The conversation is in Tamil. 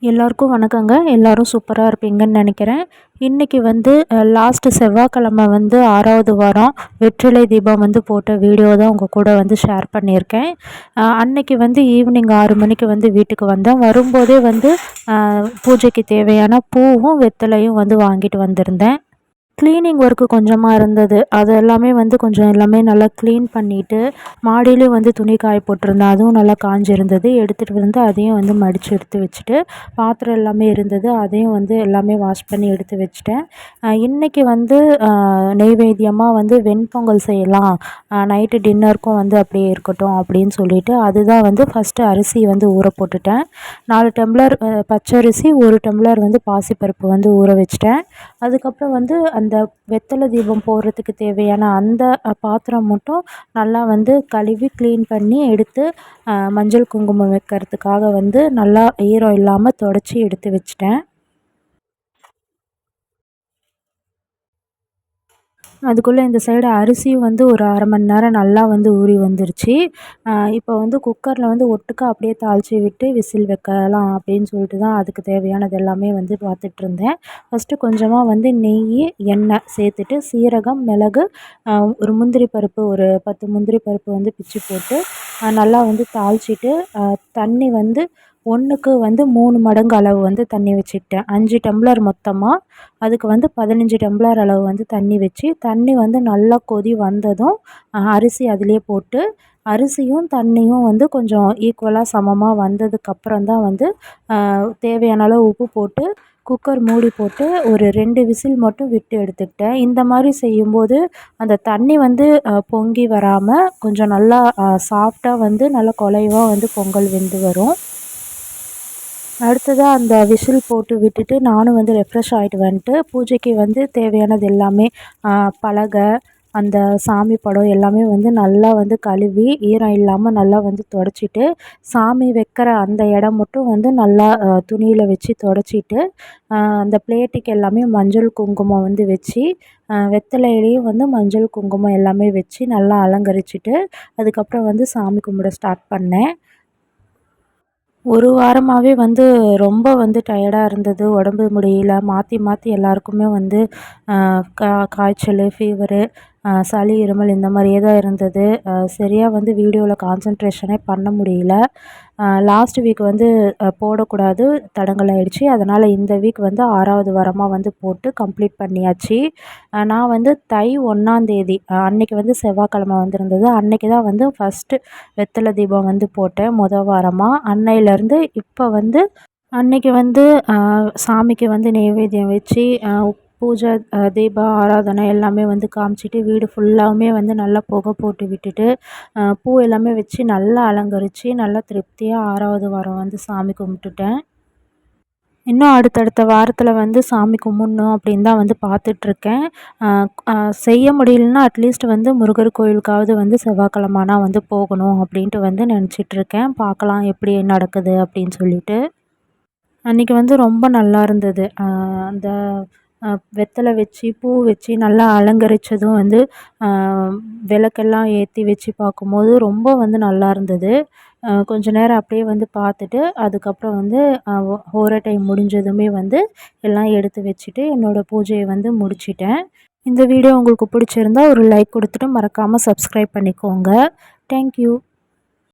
எல்லாருக்கும் வணக்கங்க. எல்லாரும் சூப்பரா இருப்பீங்கன்னு நினைக்கிறேன். இன்றைக்கி வந்து லாஸ்ட்டு செவ்வாய்க்கிழமை வந்து 6வது வாரம் வெற்றிலை தீபம் வந்து போட்ட வீடியோ தான் உங்கள் கூட வந்து ஷேர் பண்ணியிருக்கேன். அன்னைக்கு வந்து ஈவினிங் 6 மணிக்கு வந்து வீட்டுக்கு வந்தேன். வரும்போதே வந்து பூஜைக்கு தேவையான பூவும் வெத்தலையும் வந்து வாங்கிட்டு வந்திருந்தேன். க்ளீனிங் ஒர்க்கு கொஞ்சமாக இருந்தது. அது எல்லாமே வந்து கொஞ்சம் எல்லாமே நல்லா க்ளீன் பண்ணிவிட்டு, மாடியிலேயும் வந்து துணி காய போட்டிருந்தேன். அதுவும் நல்லா காஞ்சிருந்தது. எடுத்துகிட்டு வந்து அதையும் வந்து மடித்து எடுத்து வச்சுட்டு, பாத்திரம் எல்லாமே இருந்தது. அதையும் வந்து எல்லாமே வாஷ் பண்ணி எடுத்து வச்சுட்டேன். இன்றைக்கி வந்து நெய்வேத்தியமாக வந்து வெண்பொங்கல் செய்யலாம். நைட்டு டின்னருக்கும் வந்து அப்படியே இருக்கட்டும் அப்படின்னு சொல்லிட்டு, அதுதான் வந்து ஃபஸ்ட்டு அரிசி வந்து ஊற போட்டுட்டேன். 4 டம்ளர் பச்சரிசி, 1 டம்ளர் வந்து பாசிப்பருப்பு வந்து ஊற வச்சுட்டேன். அதுக்கப்புறம் வந்து அந்த வெத்தலை தீபம் போடுறதுக்கு தேவையான அந்த பாத்திரம் மட்டும் நல்லா வந்து கழுவி க்ளீன் பண்ணி எடுத்து மஞ்சள் குங்குமம் வைக்கிறதுக்காக வந்து நல்லா ஈரம் இல்லாமல் தொடச்சி எடுத்து வச்சிட்டேன். அதுக்குள்ளே இந்த சைடு அரிசியும் வந்து ஒரு 1/2 மணி நேரம் நல்லா வந்து ஊறி வந்துருச்சு. இப்போ வந்து குக்கரில் வந்து ஒட்டுக்கா அப்படியே தாளித்து விட்டு விசில் வைக்கலாம் அப்படின்னு சொல்லிட்டு தான் அதுக்கு தேவையானது எல்லாமே வந்து பார்த்துட்ருந்தேன். ஃபஸ்ட்டு கொஞ்சமாக வந்து நெய், எண்ணெய் சேர்த்துட்டு சீரகம், மிளகு, ஒரு முந்திரி பருப்பு ஒரு 10 முந்திரி பருப்பு வந்து பிச்சு போட்டு நல்லா வந்து தாளிச்சிட்டு தண்ணி வந்து 1க்கு வந்து 3 மடங்கு அளவு வந்து தண்ணி வச்சுக்கிட்டேன். 5 டம்ளர் மொத்தமாக. அதுக்கு வந்து 15 டம்ளர் அளவு வந்து தண்ணி வச்சு, தண்ணி வந்து நல்லா கொதி வந்ததும் அரிசி அதிலேயே போட்டு, அரிசியும் தண்ணியும் வந்து கொஞ்சம் ஈக்குவலாக சமமாக வந்ததுக்கப்புறம் தான் வந்து தேவையான அளவு உப்பு போட்டு, குக்கர் மூடி போட்டு ஒரு 2 விசில் மட்டும் விட்டு எடுத்துக்கிட்டேன். இந்த மாதிரி செய்யும்போது அந்த தண்ணி வந்து பொங்கி வராமல் கொஞ்சம் நல்லா சாஃப்டாக வந்து நல்லா குழைவா வந்து பொங்கல் வெந்து வரும். அடுத்ததாக அந்த விசில் போட்டு விட்டுட்டு நானும் வந்து ரெஃப்ரெஷ் ஆகிட்டு வந்துட்டு பூஜைக்கு வந்து தேவையானது எல்லாமே பலகை, அந்த சாமி படம் எல்லாமே வந்து நல்லா வந்து கழுவி ஈரம் இல்லாமல் நல்லா வந்து துடைச்சிட்டு, சாமி வைக்கிற அந்த இடம் மட்டும் வந்து நல்லா துணியில் வச்சு துடைச்சிட்டு, அந்த பிளேட்டுக்கு எல்லாமே மஞ்சள் குங்குமம் வந்து வச்சு, வெத்தலையிலையும் வந்து மஞ்சள் குங்குமம் எல்லாமே வச்சு நல்லா அலங்கரிச்சுட்டு, அதுக்கப்புறம் வந்து சாமி கும்பிட ஸ்டார்ட் பண்ணேன். ஒரு வாரமாகவே வந்து ரொம்ப வந்து டயர்டாக இருந்தது. உடம்பு முடியல. மாற்றி மாற்றி எல்லாருக்குமே வந்து காய்ச்சல், ஃபீவரு, சளி, இருமல் இந்த மாதிரியே தான் இருந்தது. சரியாக வந்து வீடியோவில் கான்சன்ட்ரேஷனே பண்ண முடியல. லாஸ்ட் வீக் வந்து போடக்கூடாது தடங்கலாயிடுச்சு. அதனால் இந்த வீக் வந்து 6வது வாரமாக வந்து போட்டு கம்ப்ளீட் பண்ணியாச்சு. நான் வந்து தை 1ஆந்தேதி அன்னைக்கு வந்து செவ்வாய்க்கிழமை வந்திருந்தது. அன்னைக்கு தான் வந்து ஃபஸ்ட்டு வெத்தலை தீபம் வந்து போட்டேன் வாரமாக. அன்னையிலேருந்து இப்போ வந்து அன்னைக்கு வந்து சாமிக்கு வந்து நெய்வேத்தியம் வச்சு பூஜை, தீப ஆராதனை எல்லாமே வந்து காமிச்சிட்டு வீடு ஃபுல்லாவுமே வந்து நல்லா புகை போட்டு விட்டுட்டு, பூ எல்லாமே வச்சு நல்லா அலங்கரித்து நல்லா திருப்தியாக 6வது வாரம் வந்து சாமி கும்பிட்டுட்டேன். இன்னும் அடுத்தடுத்த வாரத்தில் வந்து சாமி கும்பிட்ணும் அப்படின்னு தான் வந்து பார்த்துட்ருக்கேன். செய்ய முடியலன்னா அட்லீஸ்ட் வந்து முருகர் கோயிலுக்காவது வந்து செவ்வாய்க்கிழம ஆனா வந்து போகணும் அப்படின்ட்டு வந்து நினச்சிட்ருக்கேன். பார்க்கலாம் எப்படி நடக்குது அப்படின்னு சொல்லிட்டு. அன்றைக்கி வந்து ரொம்ப நல்லா இருந்தது. அந்த வெத்தலை வச்சு, பூ வச்சு நல்லா அலங்கரித்ததும் வந்து விளக்கெல்லாம் ஏற்றி வச்சு பார்க்கும்போது ரொம்ப வந்து நல்லா இருந்தது. கொஞ்ச நேரம் அப்படியே வந்து பார்த்துட்டு, அதுக்கப்புறம் வந்து ஹோர டைம் முடிஞ்சதுமே வந்து எல்லாம் எடுத்து வச்சுட்டு, என்னோடய பூஜையை வந்து முடிச்சிட்டேன். இந்த வீடியோ உங்களுக்கு பிடிச்சிருந்தா ஒரு லைக் கொடுத்துட்டு மறக்காமல் சப்ஸ்கிரைப் பண்ணிக்கோங்க. Thank you.